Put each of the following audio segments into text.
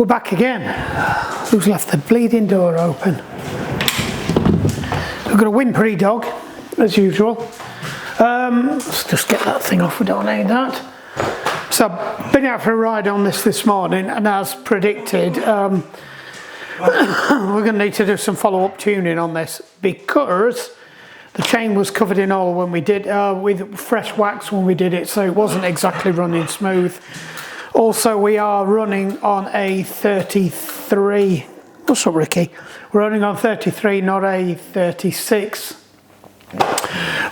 We're back again. Who's left the bleeding door open? We've got a whimpery dog, as usual. Let's just get that thing off, we don't need that. So I've been out for a ride on this morning, and as predicted, we're going to need to do some follow-up tuning on this because the chain was covered in oil when we did, with fresh wax when we did it, so it wasn't exactly running smooth. Also, we are running on a 33, what's up Ricky? We're running on 33, not a 36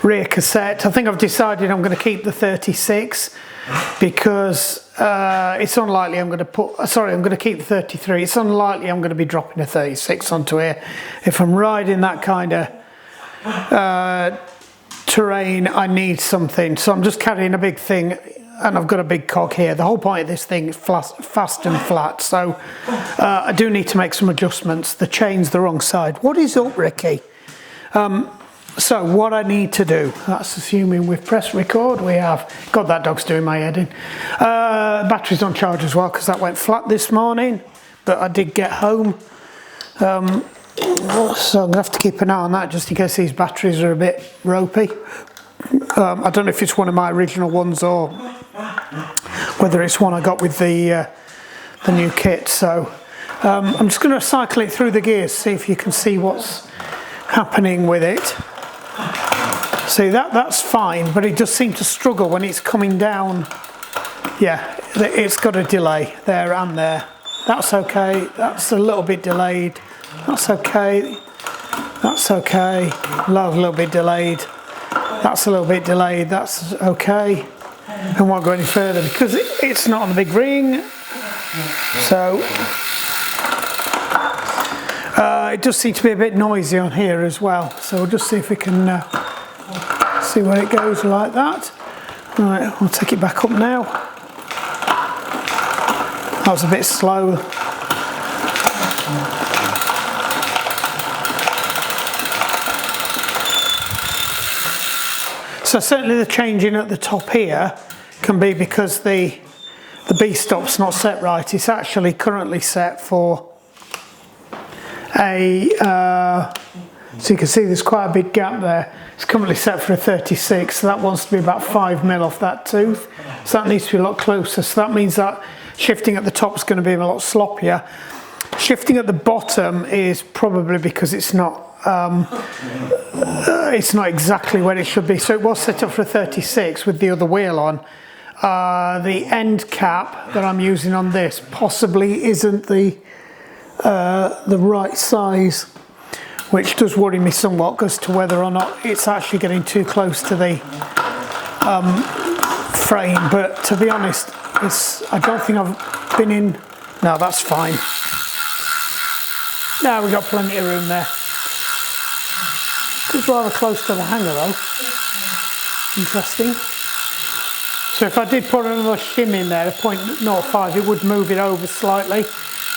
rear cassette. I think I've decided I'm going to keep the 36 because it's unlikely I'm going to I'm going to keep the 33. It's unlikely I'm going to be dropping a 36 onto here. If I'm riding that kind of terrain, I need something. So I'm just carrying a big thing, and I've got a big cog here. The whole point of this thing is fast and flat, so I do need to make some adjustments. The chain's the wrong side. What is up, Ricky? So what I need to do, that's assuming we've pressed record, we have. God, that dog's doing my head in. Battery's on charge as well because that went flat this morning, but I did get home. So I'm going to have to keep an eye on that just in case these batteries are a bit ropey. I don't know if it's one of my original ones or whether it's one I got with the new kit. So I'm just going to cycle it through the gears, see if you can see what's happening with it. See, that's fine, but it does seem to struggle when it's coming down. Yeah, it's got a delay there and there. That's okay. That's a little bit delayed. That's okay. That's okay. A little bit delayed. That's a little bit delayed. That's okay. And won't go any further because it's not on the big ring. So it does seem to be a bit noisy on here as well. So we'll just see if we can see where it goes like that. Right, I'll take it back up now. That was a bit slow. So certainly the changing at the top here can be because the B-stop's not set right. It's actually currently set for a, so you can see there's quite a big gap there. It's currently set for a 36, so that wants to be about 5 mil off that tooth. So that needs to be a lot closer. So that means that shifting at the top is going to be a lot sloppier. Shifting at the bottom is probably because it's not exactly where it should be. So it was set up for a 36 with the other wheel on. The end cap that I'm using on this possibly isn't the right size, which does worry me somewhat as to whether or not it's actually getting too close to the frame. But to be honest, I don't think I've been in. No, that's fine. Now we've got plenty of room there. It's rather close to the hanger though. Interesting. So if I did put another shim in there, a 0.05, it would move it over slightly,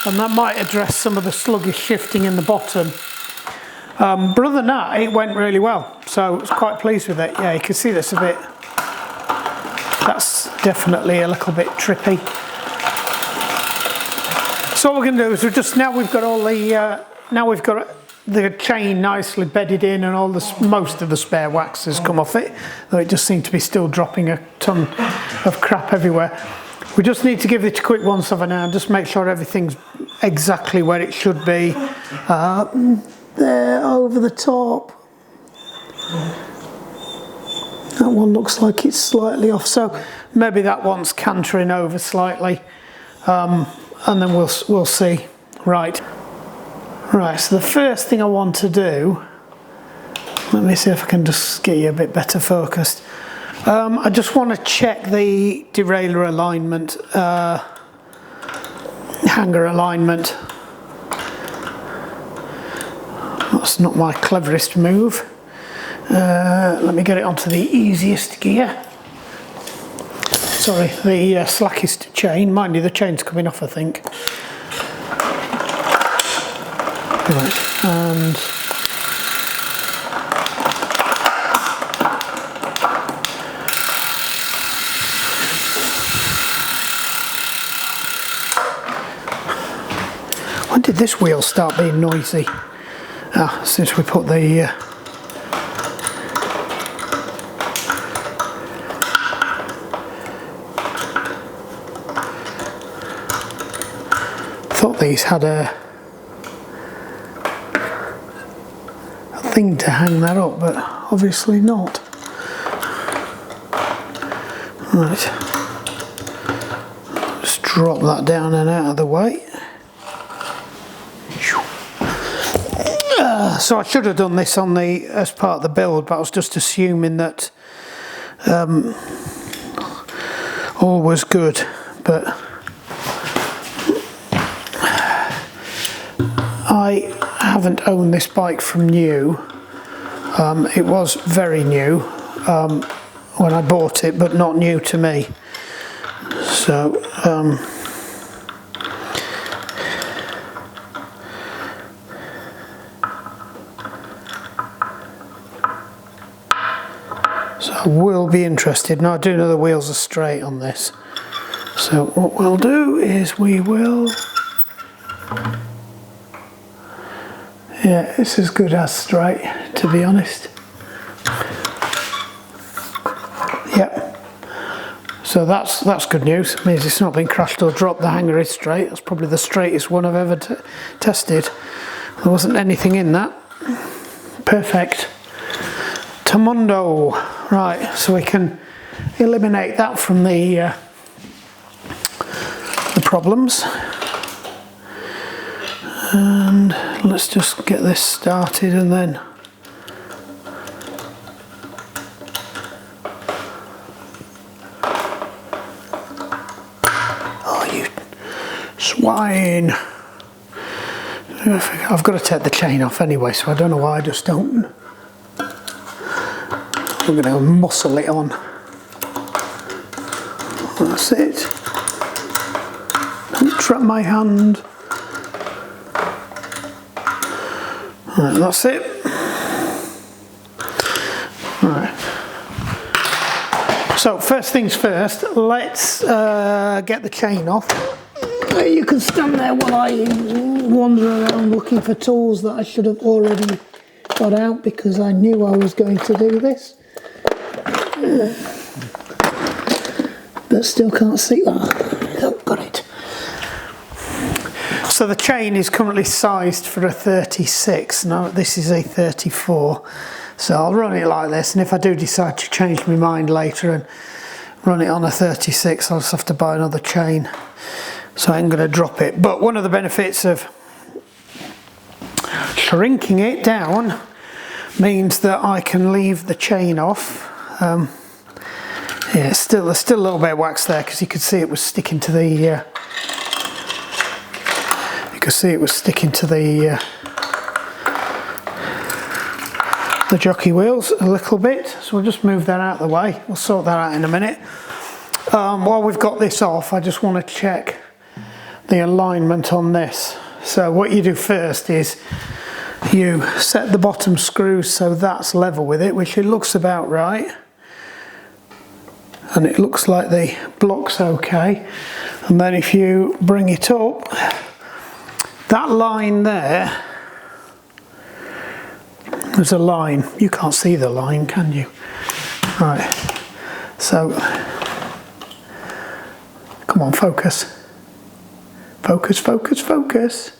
and that might address some of the sluggish shifting in the bottom. But other than that, it went really well. So I was quite pleased with it. Yeah, you can see this a bit. That's definitely a little bit trippy. So what we're going to do is we've got all the the chain nicely bedded in, and most of the spare wax has come off it, though it just seemed to be still dropping a ton of crap everywhere. We just need to give it a quick once over now and just make sure everything's exactly where it should be. There over the top. That one looks like it's slightly off, so maybe that one's cantering over slightly, and then we'll see. Right, so the first thing I want to do, let me see if I can just get you a bit better focused. I just want to check the derailleur alignment, hanger alignment. That's not my cleverest move. Let me get it onto the easiest gear. Sorry, the slackest chain. Mind you, the chain's coming off, I think. Right, and When did this wheel start being noisy? Ah, since we put the thought these had a thing to hang that up, but obviously not. Right, just drop that down and out of the way. So I should have done this on the as part of the build, but I was just assuming that all was good. But I haven't owned this bike from new. It was very new when I bought it, but not new to me. So I will be interested. Now I do know the wheels are straight on this. So what we'll do is we will... Yeah, it's as good as straight, to be honest. Yep. So that's good news. It means it's not been crashed or dropped. The hanger is straight. That's probably the straightest one I've ever tested. There wasn't anything in that. Perfect. Tamundo. Right, so we can eliminate that from the problems. And let's just get this started and then oh, you swine. I've got to take the chain off anyway, so I don't know why I just don't. We're going to muscle it on. That's it. Don't trap my hand. Right, that's it. Right. So first things first, let's get the chain off. You can stand there while I wander around looking for tools that I should have already got out because I knew I was going to do this. But still can't see that. Oh, got it. So the chain is currently sized for a 36. Now this is a 34. So I'll run it like this, and if I do decide to change my mind later and run it on a 36, I'll just have to buy another chain. So I'm going to drop it. But one of the benefits of shrinking it down means that I can leave the chain off. Yeah, there's still a little bit of wax there because you could see it was sticking to the. You could see it was sticking to the jockey wheels a little bit. So we'll just move that out of the way. We'll sort that out in a minute. While we've got this off, I just want to check the alignment on this. So what you do first is you set the bottom screws so that's level with it, which it looks about right. And it looks like the block's okay. And then if you bring it up, that line there, there's a line. You can't see the line, can you? Right, so, come on, focus. Focus, focus, focus.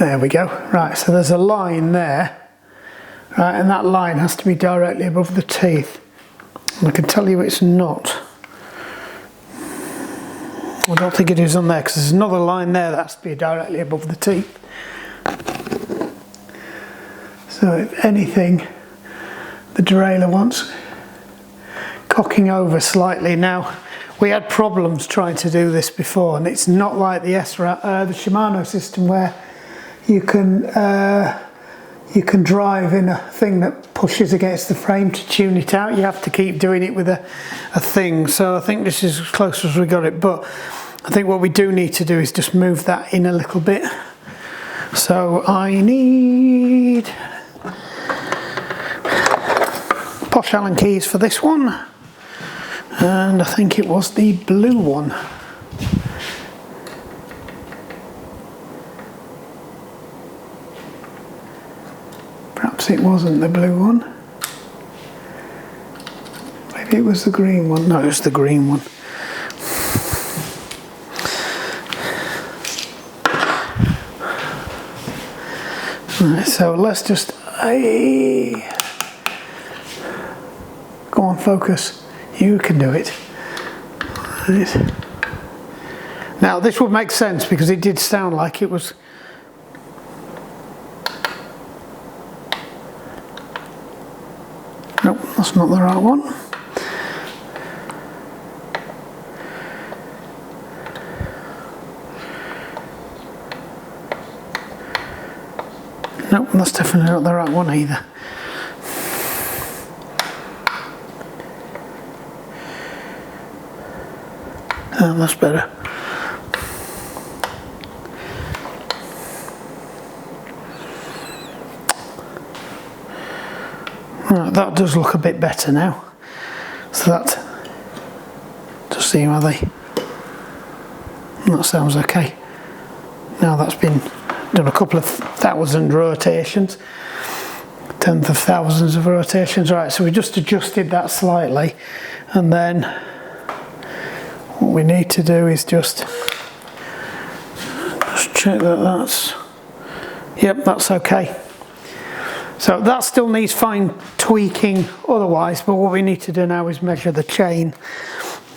There we go. Right, so there's a line there. Right, and that line has to be directly above the teeth. And I can tell you it's not. I don't think it is on there because there's another line there that has to be directly above the teeth. So if anything, the derailleur wants cocking over slightly. Now, we had problems trying to do this before, and it's not like the the Shimano system where you can drive in a thing that pushes against the frame to tune it out. You have to keep doing it with a thing. So I think this is as close as we got it. But I think what we do need to do is just move that in a little bit. So I need Posh Allen keys for this one. And I think it was the blue one. Perhaps it wasn't the blue one. Maybe it was the green one. No, it was the green one. Right, so let's just go on, focus. You can do it. Right. Now this would make sense because it did sound like it was. Nope, that's not the right one. Nope, that's definitely not the right one either. Oh, that's better. Right, that does look a bit better now. So that does seem how they. That sounds okay. Now that's been done a couple of thousand rotations, tenth of thousands of rotations. Right, so we just adjusted that slightly, and then what we need to do is just check that that's, yep, that's okay. So that still needs fine tweaking otherwise, but what we need to do now is measure the chain.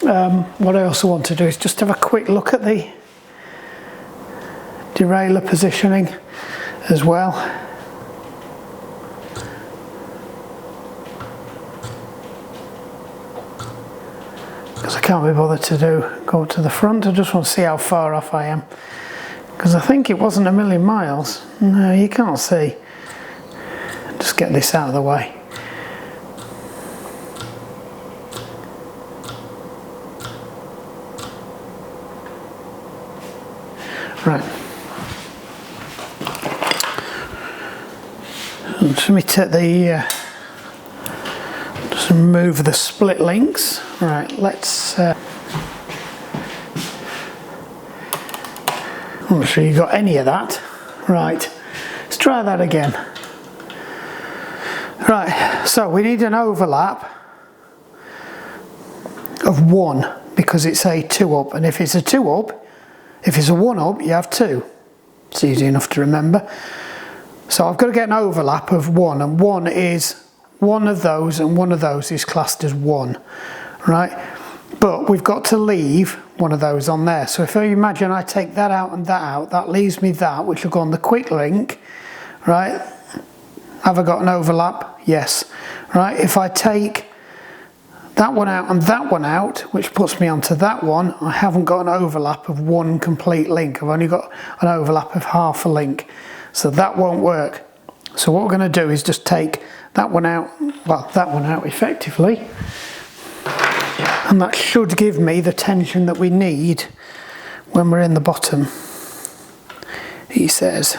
What I also want to do is just have a quick look at the derailleur positioning as well. Because I can't be bothered to go to the front. I just want to see how far off I am. Because I think it wasn't a million miles. No, you can't see. Just get this out of the way. Right. Let me take the just remove the split links. Right, let's I'm not sure you got any of that. Right, let's try that again. Right, so we need an overlap of 1 because it's a 2 up, and if it's a 2 up, if it's a 1 up, you have 2. It's easy enough to remember. So I've got to get an overlap of 1, and 1 is one of those, and one of those is classed as 1, right? But we've got to leave one of those on there. So if you imagine I take that out and that out, that leaves me that, which will go on the quick link, right? Have I got an overlap? Yes. Right, if I take that one out and that one out, which puts me onto that one, I haven't got an overlap of 1 complete link. I've only got an overlap of half a link. So that won't work. So what we're going to do is just take that one out, well, that one out effectively. And that should give me the tension that we need when we're in the bottom, he says.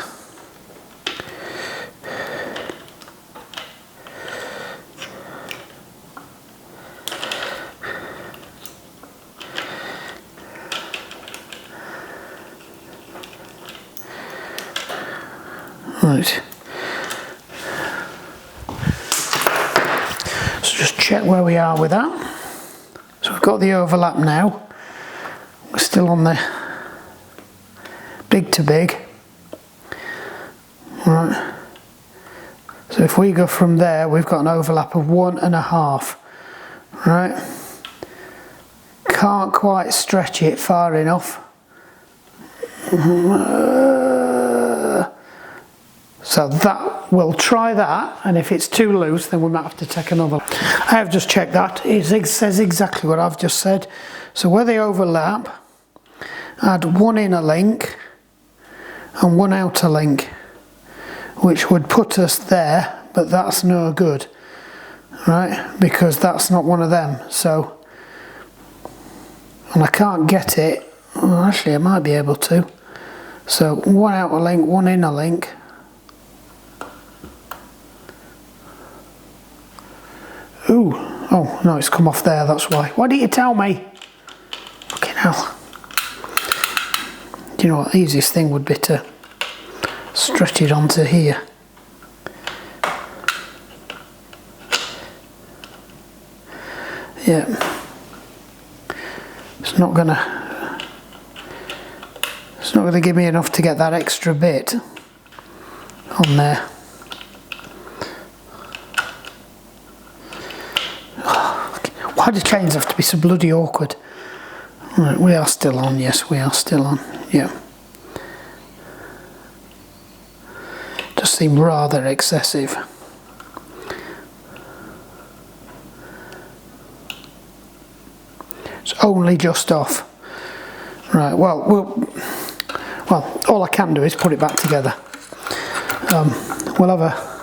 Right. So just check where we are with that. So we've got the overlap now. We're still on the big to big. Right. So if we go from there, we've got an overlap of 1.5. Right. Can't quite stretch it far enough. So that, we'll try that, and if it's too loose then we might have to take another. I have just checked that, it says exactly what I've just said. So where they overlap, add 1 inner link and 1 outer link, which would put us there, but that's no good, right? Because that's not one of them, so, and I can't get it, well, actually I might be able to. So 1 outer link, 1 inner link. Ooh, oh no, it's come off there, that's why. Why didn't you tell me? Fucking hell. Do you know what, the easiest thing would be to stretch it onto here. Yeah. It's not gonna give me enough to get that extra bit on there. Why do chains have to be so bloody awkward? Right, we are still on, yes, we are still on, yeah. Does seem rather excessive. It's only just off. Right, well, all I can do is put it back together. We'll have a...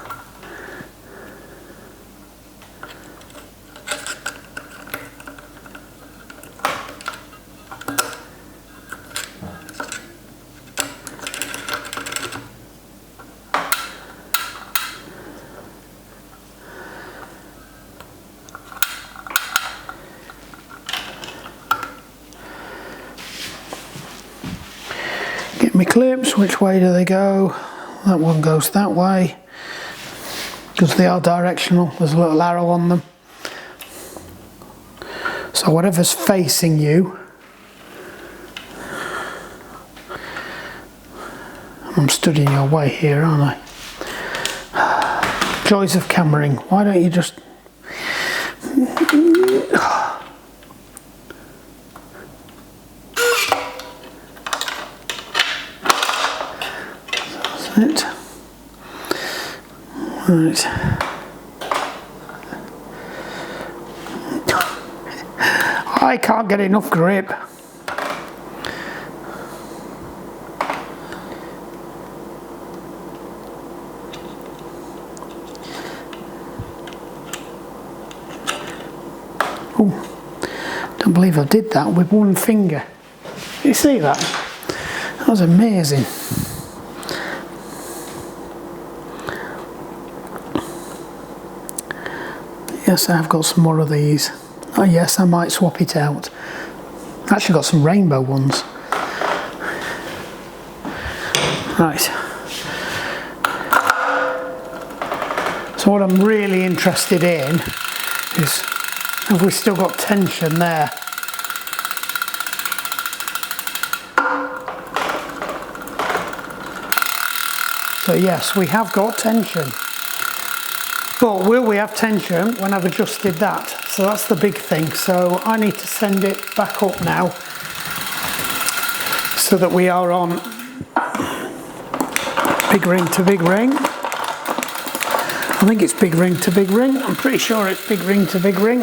Get my clips, which way do they go? That one goes that way, because they are directional, there's a little arrow on them. So whatever's facing you, I'm studying your way here, aren't I? Joys of cameraing, why don't you just... It. Right. I can't get enough grip. Oh, don't believe I did that with one finger. You see that? That was amazing. Yes, I've got some more of these. Oh yes, I might swap it out. Actually got some rainbow ones. Right. So what I'm really interested in is, have we still got tension there? So yes, we have got tension. But will we have tension when I've adjusted that? So that's the big thing. So I need to send it back up now so that we are on big ring to big ring. I think it's big ring to big ring. I'm pretty sure it's big ring to big ring.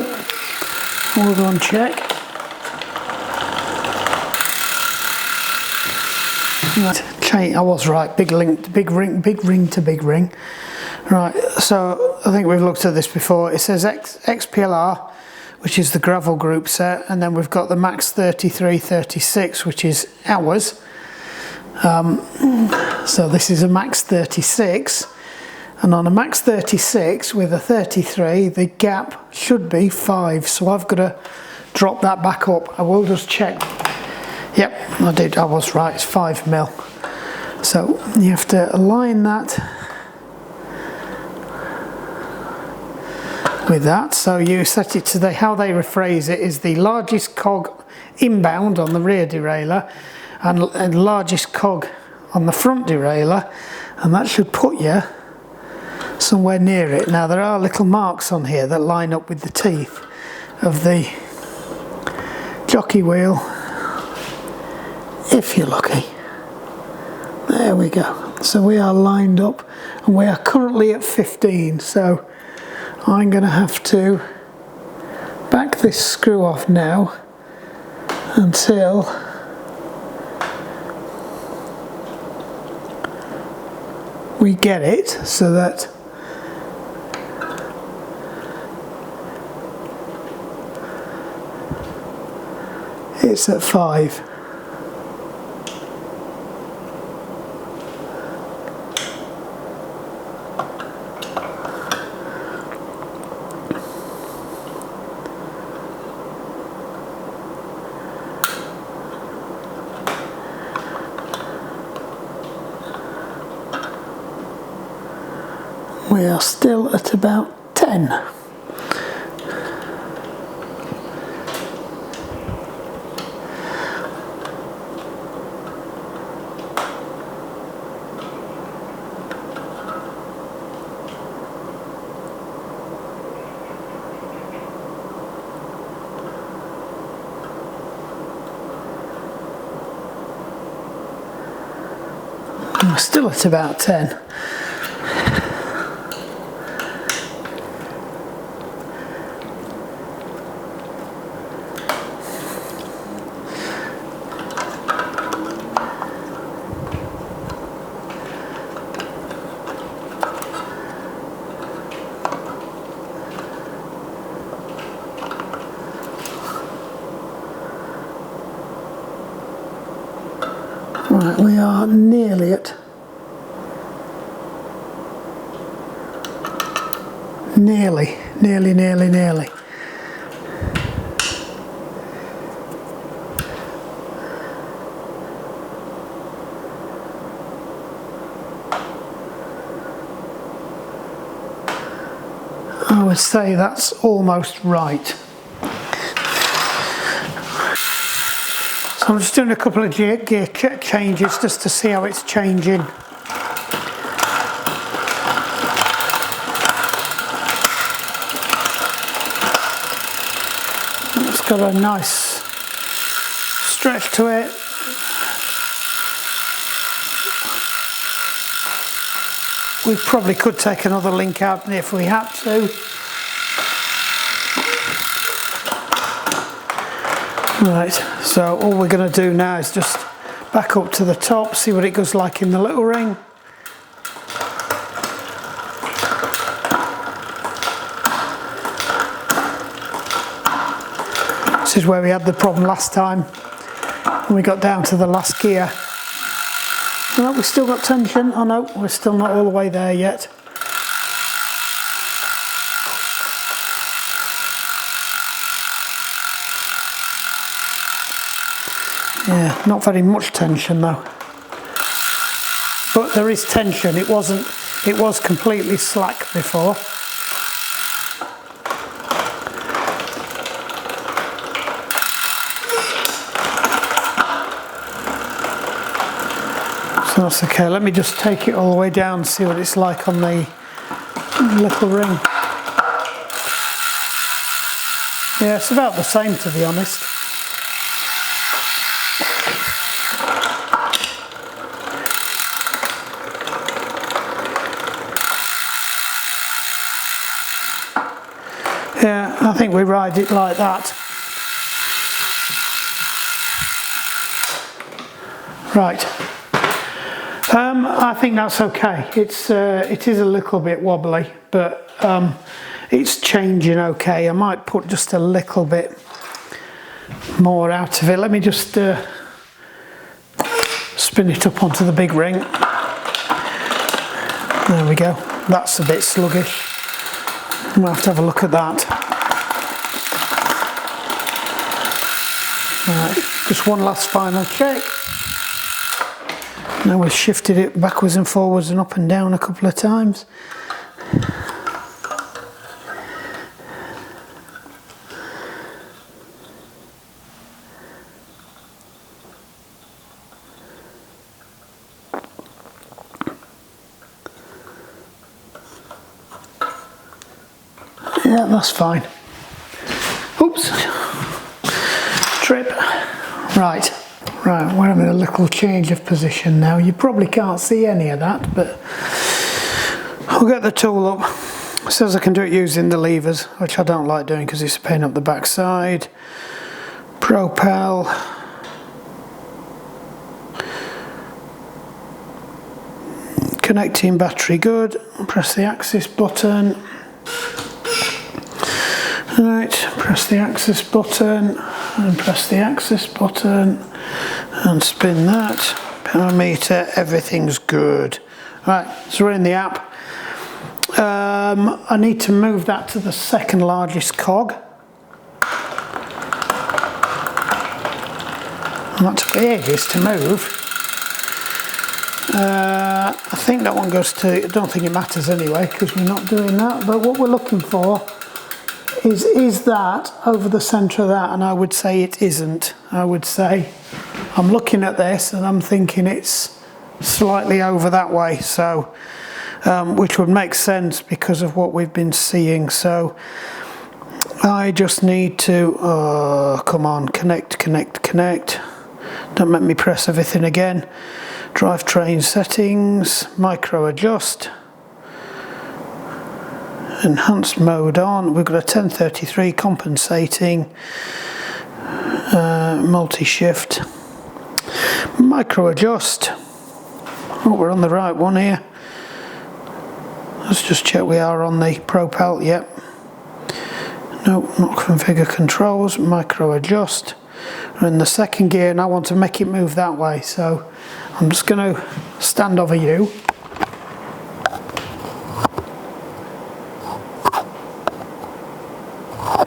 We'll go and check. Right, I was right. Big ring to big ring. Right, so I think we've looked at this before. It says XPLR, which is the gravel group set, and then we've got the Max 3336, which is ours. So this is a Max 36, and on a Max 36 with a 33, the gap should be 5. So I've got to drop that back up. I will just check. Yep, I did. I was right. It's 5mm. So you have to align that with that. So you set it to how they rephrase it is the largest cog inbound on the rear derailleur and largest cog on the front derailleur, and that should put you somewhere near it. Now there are little marks on here that line up with the teeth of the jockey wheel, if you're lucky. There we go. So we are lined up and we are currently at 15. So I'm going to have to back this screw off now until we get it so that it's at 5. We are still at about 10. And we're still at about 10. Right, we are nearly at nearly. I would say that's almost right. So I'm just doing a couple of gear changes just to see how it's changing. It's got a nice stretch to it. We probably could take another link out if we had to. Right, so all we're going to do now is just back up to the top, see what it goes like in the little ring. This is where we had the problem last time when we got down to the last gear. No, we've still got tension. Oh no, we're still not all the way there yet. Yeah, not very much tension though. But there is tension. It was completely slack before. So that's okay. Let me just take it all the way down and see what it's like on the little ring. Yeah, it's about the same, to be honest. Yeah, I think we ride it like that. Right. I think that's okay. It is a little bit wobbly, but it's changing okay. I might put just a little bit more out of it. Let me just spin it up onto the big ring. There we go. That's a bit sluggish. I'm going to have a look at that. Right, just one last final check. Now we've shifted it backwards and forwards and up and down a couple of times. Yeah, that's fine. Oops. Trip. Right. Right, we're having a little change of position now. You probably can't see any of that, but I'll get the tool up. It says I can do it using the levers, which I don't like doing because it's a pain up the backside. Propel. Connecting battery good. Press the axis button. Right, press the axis button and press the axis button and spin that. Power meter, everything's good. Right, so we're in the app. I need to move that to the second largest cog. And that took ages to move. I think that one goes to, I don't think it matters anyway because we're not doing that, but what we're looking for is that over the centre of that, and I would say it isn't. I would say I'm looking at this and I'm thinking it's slightly over that way, so which would make sense because of what we've been seeing. So I just need to come on, connect. Don't make me press everything again. Drivetrain settings, micro adjust, enhanced mode on. We've got a 1033 compensating, multi-shift, micro adjust. Oh, we're on the right one here. Let's just check we are on the Propel. Yep. No, not configure controls, micro adjust. We're in the second gear and I want to make it move that way, so I'm just going to stand over you.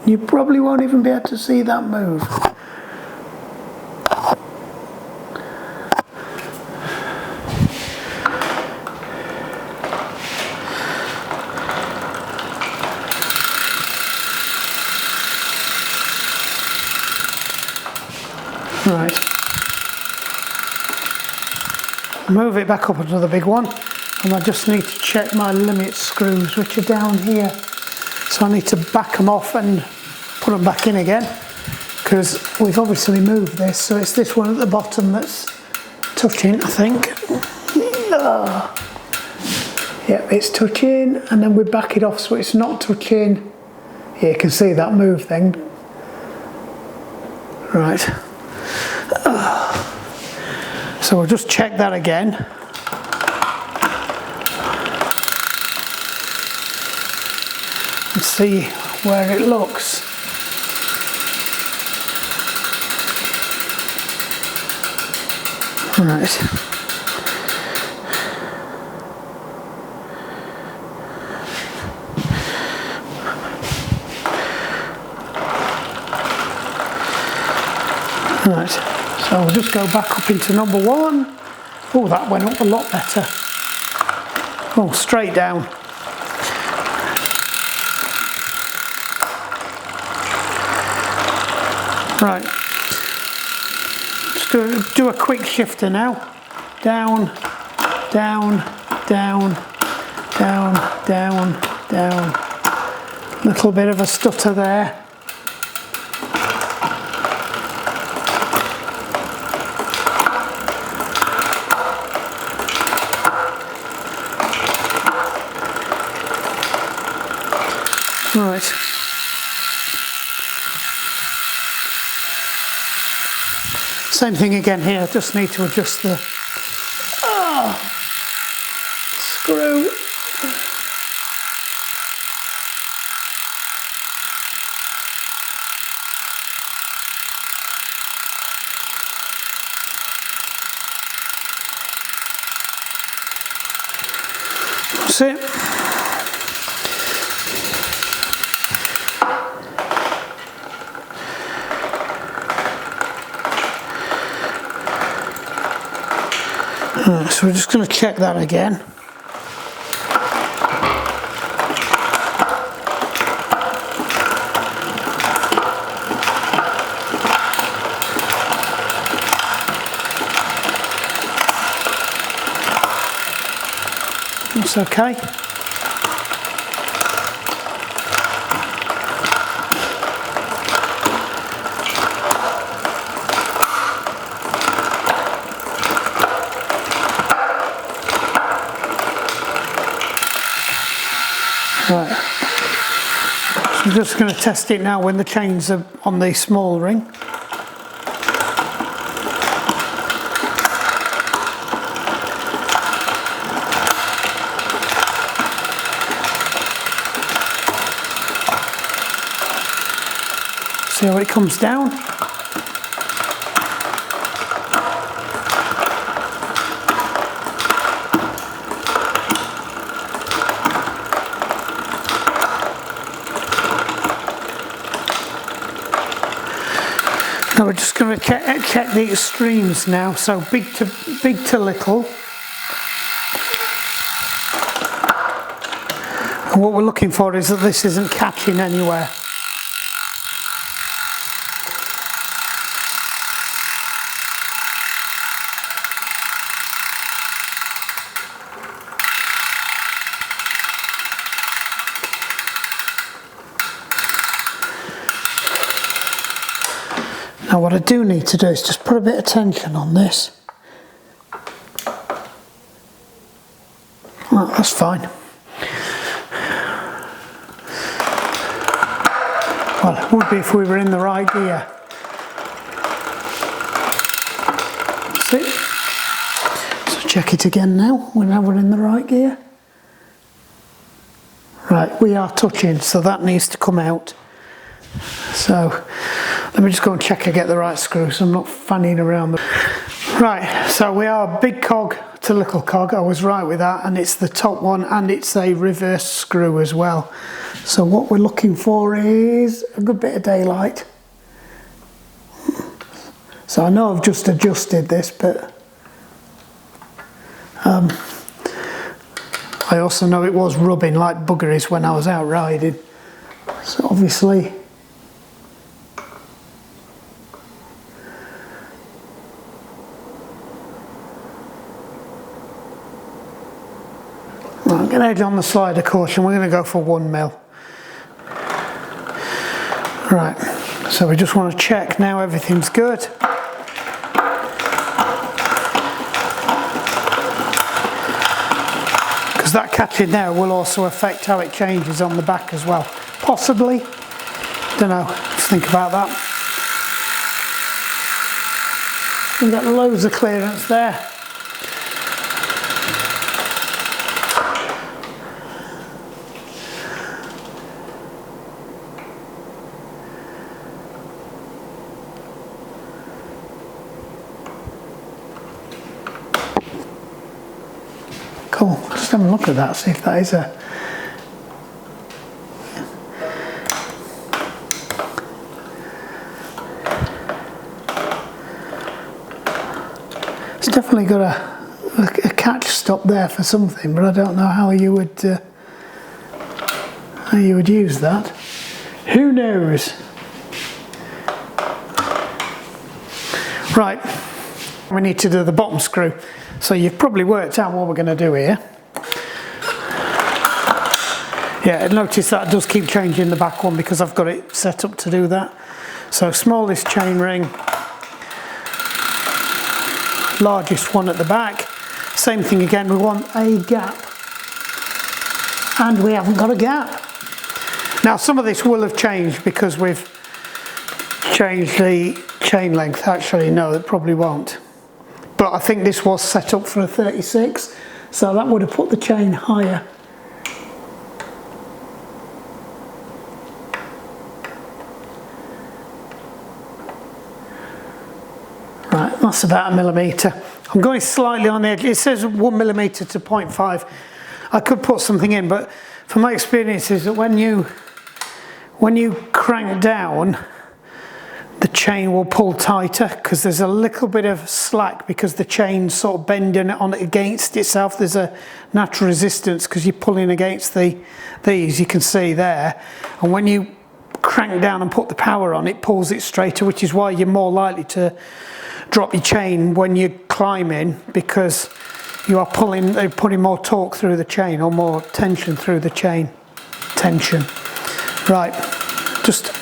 You probably won't even be able to see that move. Right. Move it back up onto the big one, and I just need to check my limit screws, which are down here. So I need to back them off and put them back in again, because we've obviously moved this, so it's this one at the bottom that's touching, I think. Yep, it's touching, and then we back it off so it's not touching. Yeah, you can see that move thing. Right. So we'll just check that again. And see where it looks. Right. Right, so we'll just go back up into number one. Oh, that went up a lot better. Oh, straight down. Right, just do a quick shifter now. Down, down, down, down, down, down. Little bit of a stutter there. Right. Same thing again here, just need to adjust the screw. That's it. So we're just going to check that again. That's okay. Right, so I'm just going to test it now when the chains are on the small ring. See how it comes down. Now we're just going to check the extremes now, so big to little. And what we're looking for is that this isn't catching anywhere. Now what I do need to do is just put a bit of tension on this. Oh, that's fine. Well, it would be if we were in the right gear. That's it. So check it again now, now we're in the right gear. Right, we are touching, so that needs to come out. So, let me just go and check I get the right screw, so I'm not fanning around. Right, so we are big cog to little cog, I was right with that, and it's the top one, and it's a reverse screw as well. So what we're looking for is a good bit of daylight. So I know I've just adjusted this, but I also know it was rubbing like buggeries when I was out riding. So obviously I'm going to edge on the slide of caution. We're going to go for 1 mil. Right, so we just want to check now everything's good. Because that catching there will also affect how it changes on the back as well. Possibly. Don't know. Let's think about that. We've got loads of clearance there. Cool, just have a look at that, see if that is a... It's definitely got a catch stop there for something, but I don't know how you would use that. Who knows? Right, we need to do the bottom screw. So you've probably worked out what we're going to do here. Yeah, notice that does keep changing the back one because I've got it set up to do that. So smallest chain ring, largest one at the back. Same thing again, we want a gap. And we haven't got a gap. Now some of this will have changed because we've changed the chain length. Actually, no, it probably won't. But I think this was set up for a 36, so that would have put the chain higher. Right, that's about 1 millimetre. I'm going slightly on the edge. It says 1 millimetre to 0.5. I could put something in, but from my experience is that when you crank down, the chain will pull tighter because there's a little bit of slack because the chain's sort of bending on it against itself. There's a natural resistance because you're pulling against these, you can see there. And when you crank down and put the power on, it pulls it straighter, which is why you're more likely to drop your chain when you're climbing because you are putting more torque through the chain or more tension through the chain. Tension. Right, just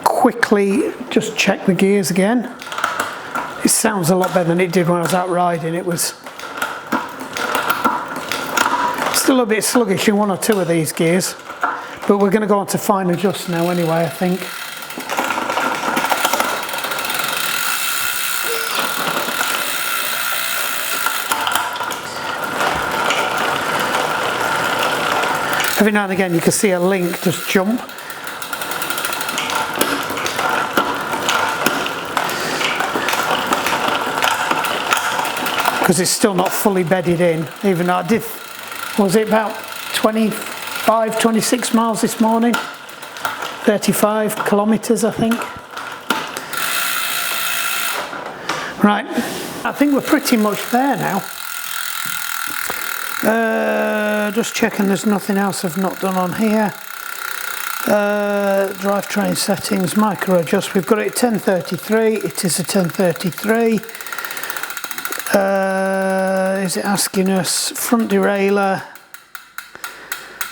quickly just check the gears again. It sounds a lot better than it did when I was out riding. It was still a bit sluggish in 1 or 2 of these gears, but we're going to go on to fine adjust now anyway, I think. Every now and again you can see a link just jump. Because it's still not fully bedded in, even though I did, was it about 25, 26 miles this morning? 35 kilometres, I think. Right, I think we're pretty much there now. Just checking there's nothing else I've not done on here. Drivetrain settings, micro adjust, we've got it at 1033, it is a 1033. Is it asking us front derailleur?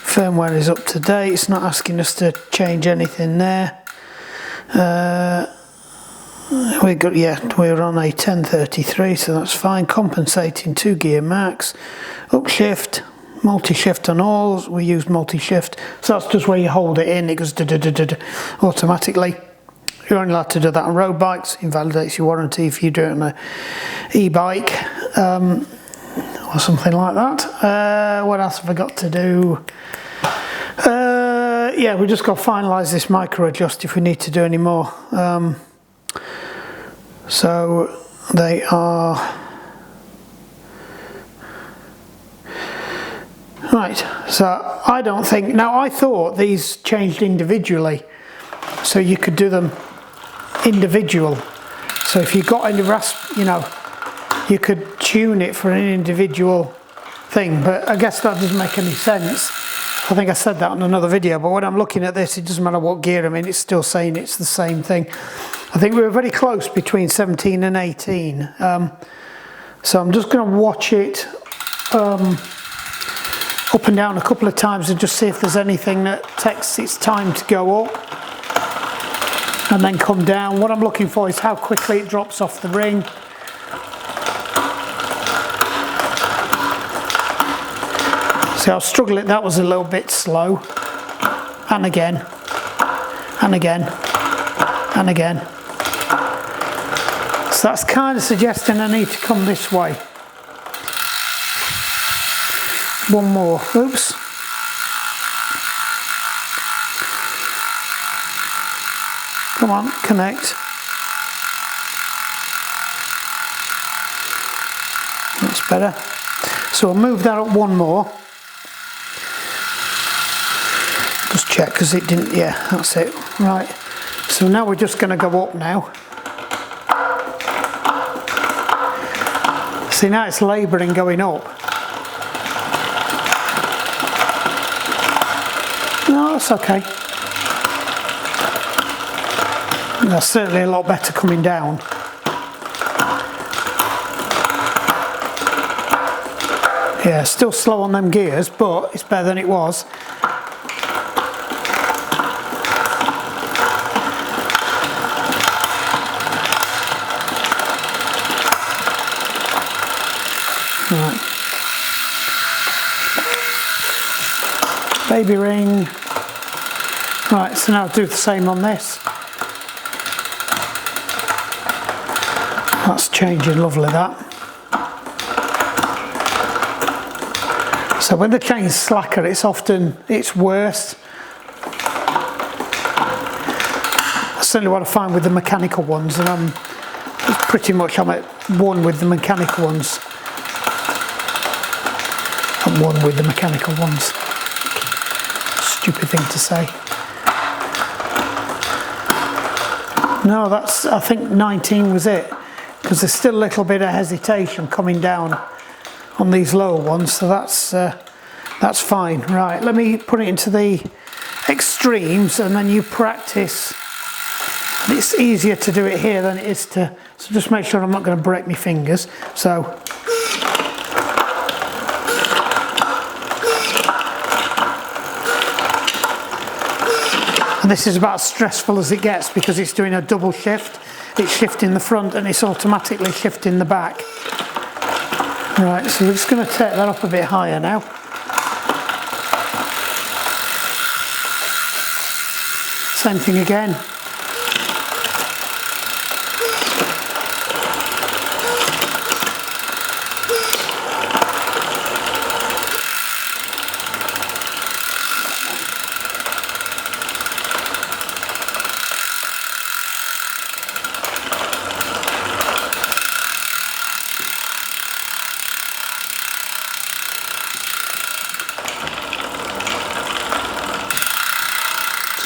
Firmware is up to date, it's not asking us to change anything there. We're on a 1033, so that's fine. Compensating 2 gear max, upshift, multi-shift on all. We use multi-shift, so that's just where you hold it in, it goes automatically. You're only allowed to do that on road bikes. Invalidates your warranty if you do it on an e-bike or something like that. What else have I got to do? Yeah, we just got to finalise this micro adjust if we need to do any more. So they are right. So I don't think, now I thought these changed individually, so you could do them individual. So if you got any rasp, you know, you could tune it for an individual thing, but I guess that doesn't make any sense. I think I said that on another video, but when I'm looking at this, it doesn't matter what gear I'm in, it's still saying it's the same thing. I think we were very close between 17 and 18. So I'm just going to watch it up and down a couple of times and just see if there's anything that texts it's time to go up and then come down. What I'm looking for is how quickly it drops off the ring. See, I was struggling, that was a little bit slow. And again, and again, and again. So that's kind of suggesting I need to come this way. One more, oops. Come on, connect. That's better. So I'll move that up one more. Just check because it didn't, yeah, that's it. Right, so now we're just going to go up now. See, now it's labouring going up. No, that's okay. That's certainly a lot better coming down. Yeah, still slow on them gears, but it's better than it was. Right. Baby ring. Right, so now I'll do the same on this. That's changing lovely, that. So when the chain's slacker, it's worse. That's certainly what I find with the mechanical ones, and I'm at one with the mechanical ones. I'm one with the mechanical ones. Stupid thing to say. No, that's, I think 19 was it, because there's still a little bit of hesitation coming down on these lower ones, so that's fine. Right, let me put it into the extremes and then you practice. It's easier to do it here than it is so just make sure I'm not going to break my fingers. So and this is about as stressful as it gets because it's doing a double shift. It's shifting the front and it's automatically shifting the back. Right, so we're just going to take that up a bit higher now. Same thing again.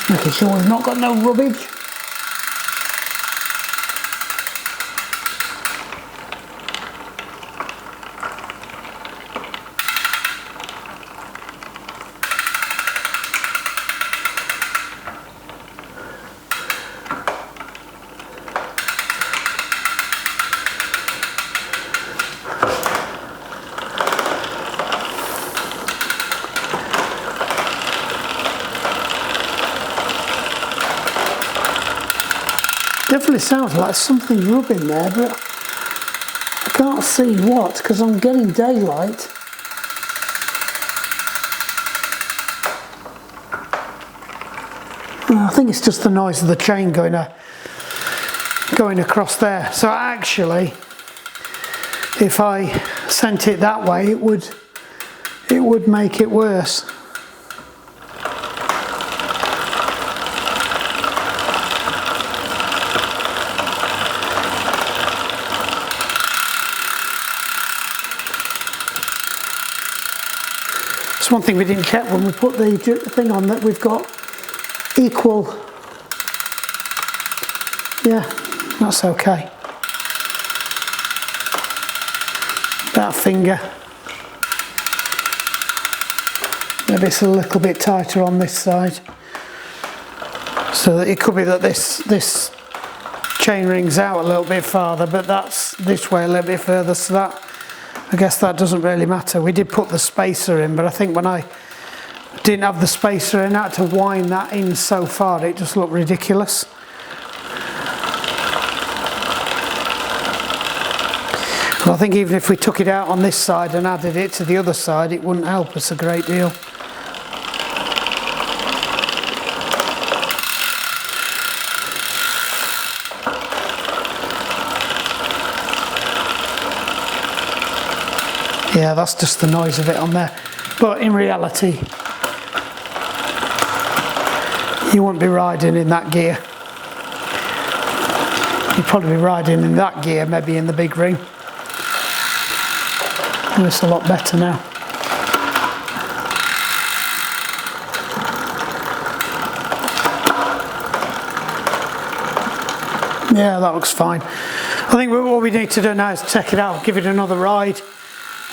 Making sure we've not got no rubbish. Definitely sounds like something rubbing there, but I can't see what because I'm getting daylight. I think it's just the noise of the chain going across there. So actually, if I sent it that way, it would make it worse. It's one thing we didn't check when we put the thing on, that we've got equal. Yeah, that's okay. That finger. Maybe it's a little bit tighter on this side. So that it could be that this chain rings out a little bit farther, but that's this way a little bit further, so that, I guess that doesn't really matter. We did put the spacer in, but I think when I didn't have the spacer in, I had to wind that in so far, it just looked ridiculous. And I think even if we took it out on this side and added it to the other side, it wouldn't help us a great deal. Yeah, that's just the noise of it on there. But in reality, you wouldn't be riding in that gear. You'd probably be riding in that gear, maybe in the big ring. And it's a lot better now. Yeah, that looks fine. I think what we need to do now is take it out, give it another ride,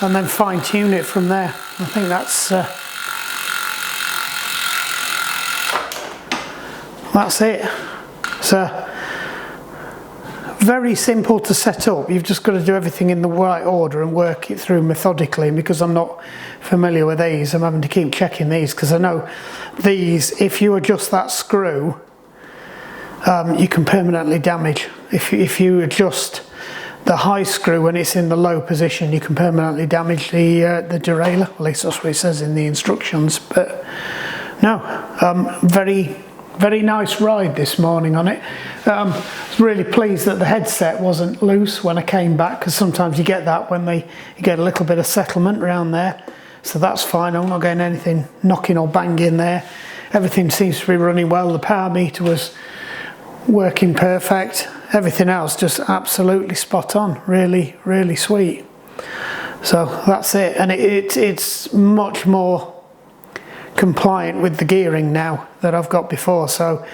and then fine tune it from there. I think that's it. So very simple to set up. You've just got to do everything in the right order and work it through methodically. And because I'm not familiar with these, I'm having to keep checking these, because I know these, if you adjust that screw, you can permanently damage. If you adjust the high screw when it's in the low position, you can permanently damage the derailleur. At least that's what it says in the instructions. But no, very nice ride this morning on it. I was really pleased that the headset wasn't loose when I came back, because sometimes you get that when you get a little bit of settlement around there. So that's fine. I'm not getting anything knocking or banging there. Everything seems to be running well. The power meter was working perfect. Everything else just absolutely spot on. Really, really sweet. So that's it. And it's much more compliant with the gearing now that I've got before. So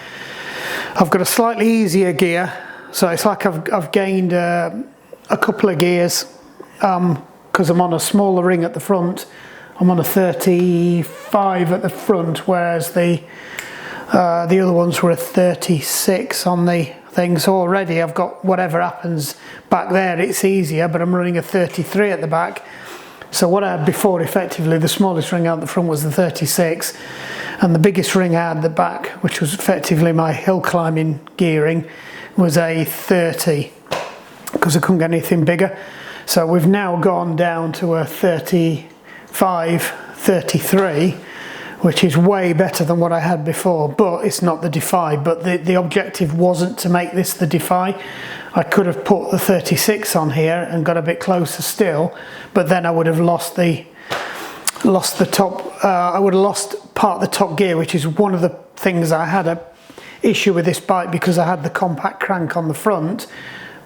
I've got a slightly easier gear. So it's like I've gained a couple of gears, because I'm on a smaller ring at the front. I'm on a 35 at the front, whereas the other ones were a 36 on the thing. So already I've got, whatever happens back there, it's easier, but I'm running a 33 at the back. So what I had before, effectively, the smallest ring out the front was the 36, and the biggest ring I had at the back, which was effectively my hill climbing gearing, was a 30, because I couldn't get anything bigger. So we've now gone down to a 35, 33, which is way better than what I had before, but it's not the Defy. But the objective wasn't to make this the Defy. I could have put the 36 on here and got a bit closer still, but then I would have lost the top. I would have lost part of the top gear, which is one of the things I had a issue with this bike, because I had the compact crank on the front,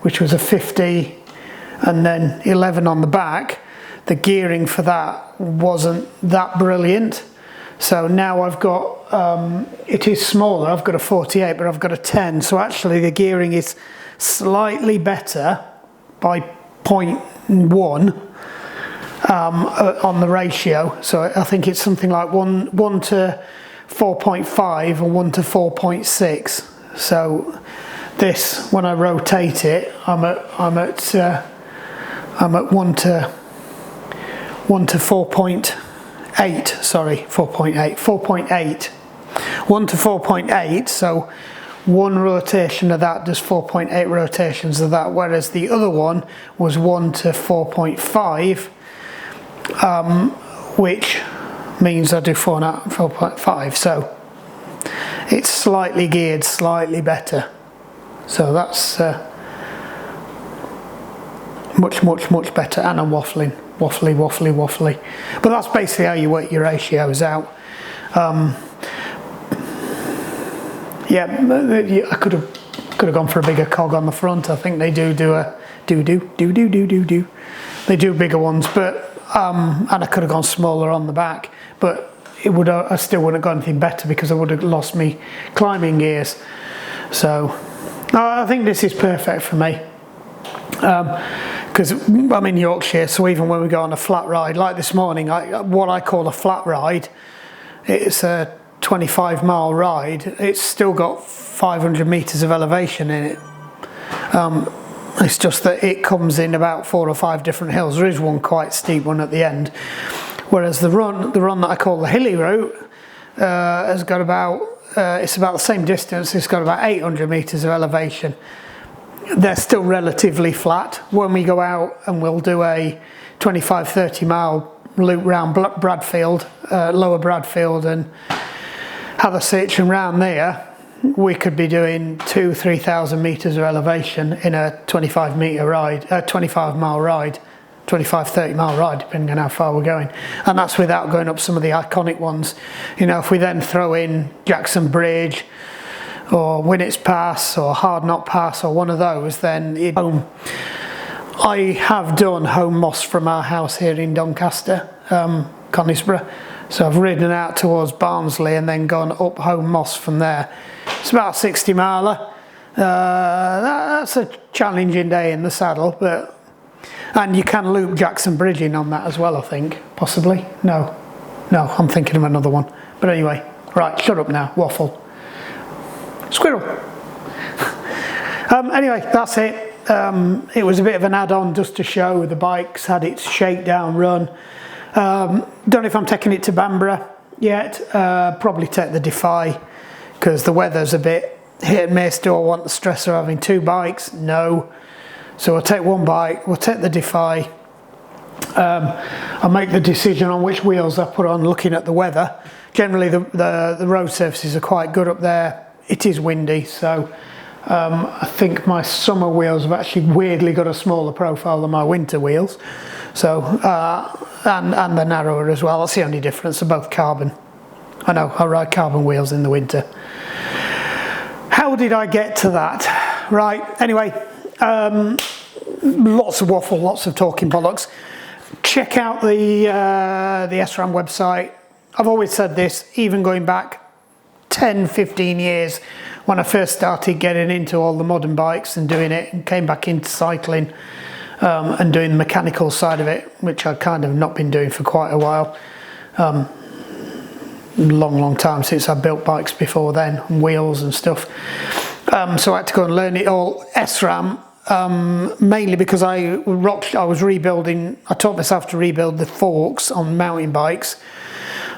which was a 50 and then 11 on the back. The gearing for that wasn't that brilliant. So now I've got, it is smaller, I've got a 48, but I've got a 10. So actually the gearing is slightly better by 0.1 on the ratio. So I think it's something like 1 to 4.5 and 1 to 4.6. So this, when I rotate it, I'm at 1 to 4.8, sorry, 4.8, 1 to 4.8, so one rotation of that does 4.8 rotations of that, whereas the other one was 1 to 4.5, which means I do 4.5, so it's slightly geared slightly better, so that's much better. And I'm waffling, waffly, but that's basically how you work your ratios out. Yeah, I could have gone for a bigger cog on the front. I think they do they do bigger ones, but and I could have gone smaller on the back, but it would I still wouldn't have got anything better because I would have lost me climbing gears. So I think this is perfect for me, because I'm in Yorkshire, so even when we go on a flat ride like this morning, what I call a flat ride, it's a 25-mile ride, it's still got 500 meters of elevation in it. It's just that it comes in about 4 or 5 different hills. There is one quite steep one at the end, whereas the run that I call the hilly route has got about it's about the same distance. It's got about 800 meters of elevation. They're still relatively flat. When we go out and we'll do a 25-30 mile loop round Bradfield, lower Bradfield and Hatherswich and round there, we could be doing 2,000–3,000 meters of elevation in a 25 mile ride, 25–30 mile ride, depending on how far we're going. And that's without going up some of the iconic ones. You know, if we then throw in Jackson Bridge or Winnet's Pass or Hard Knot Pass or one of those, then I have done home moss from our house here in Doncaster, Conisbrough. So I've ridden out towards Barnsley and then gone up home moss from there. It's about a 60 miler. That's a challenging day in the saddle, and you can loop Jackson Bridge in on that as well, I think, possibly. No, I'm thinking of another one. But anyway, right, shut up now, waffle. Squirrel. Anyway, that's it. It was a bit of an add-on just to show the bike's had its shakedown run. Don't know if I'm taking it to Bamborough yet. Probably take the Defy, because the weather's a bit hit and miss. Do I want the stress of having 2 bikes? No. So we'll take one bike, we'll take the Defy. I'll make the decision on which wheels I put on looking at the weather. Generally the road surfaces are quite good up there. It is windy, so I think my summer wheels have actually weirdly got a smaller profile than my winter wheels. So and they're narrower as well. That's the only difference. They're both carbon. I know, I ride carbon wheels in the winter. How did I get to that? Right, anyway, lots of waffle, lots of talking bollocks. Check out the SRAM website. I've always said this, even going back 10–15 years when I first started getting into all the modern bikes and doing it, and came back into cycling and doing the mechanical side of it, which I've kind of not been doing for quite a while. Long time since I built bikes before then, and wheels and stuff. So I had to go and learn it all. SRAM, mainly because I was rebuilding, I taught myself to rebuild the forks on mountain bikes.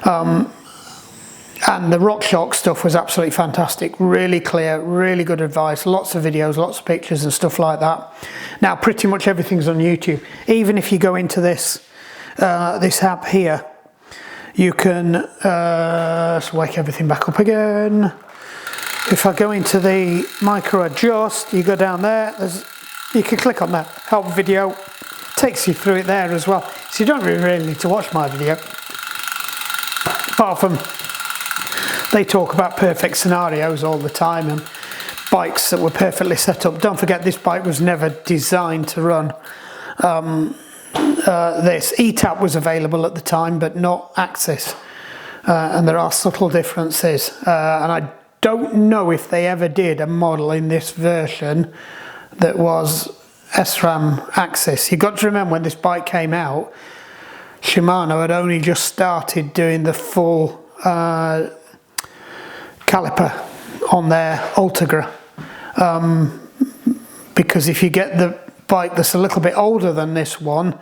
And the RockShox stuff was absolutely fantastic, really clear, really good advice, lots of videos, lots of pictures and stuff like that. Now pretty much everything's on YouTube. Even if you go into this this app here, you can let's wake everything back up again. If I go into the micro adjust, you go down there, you can click on that help video, takes you through it there as well. So you don't really need to watch my video, apart from they talk about perfect scenarios all the time and bikes that were perfectly set up. Don't forget, this bike was never designed to run this. ETAP was available at the time, but not AXS. And there are subtle differences. And I don't know if they ever did a model in this version that was SRAM AXS. You've got to remember, when this bike came out, Shimano had only just started doing the full caliper on their Ultegra, because if you get the bike that's a little bit older than this one,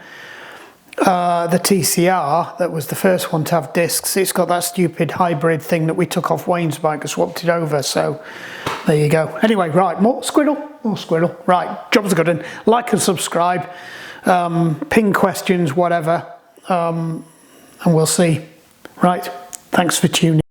the TCR, that was the first one to have discs, it's got that stupid hybrid thing that we took off Wayne's bike and swapped it over. So there you go. Anyway, right, more squirrel. Right, job's good, and like and subscribe, ping questions, whatever, and we'll see. Right, thanks for tuning in.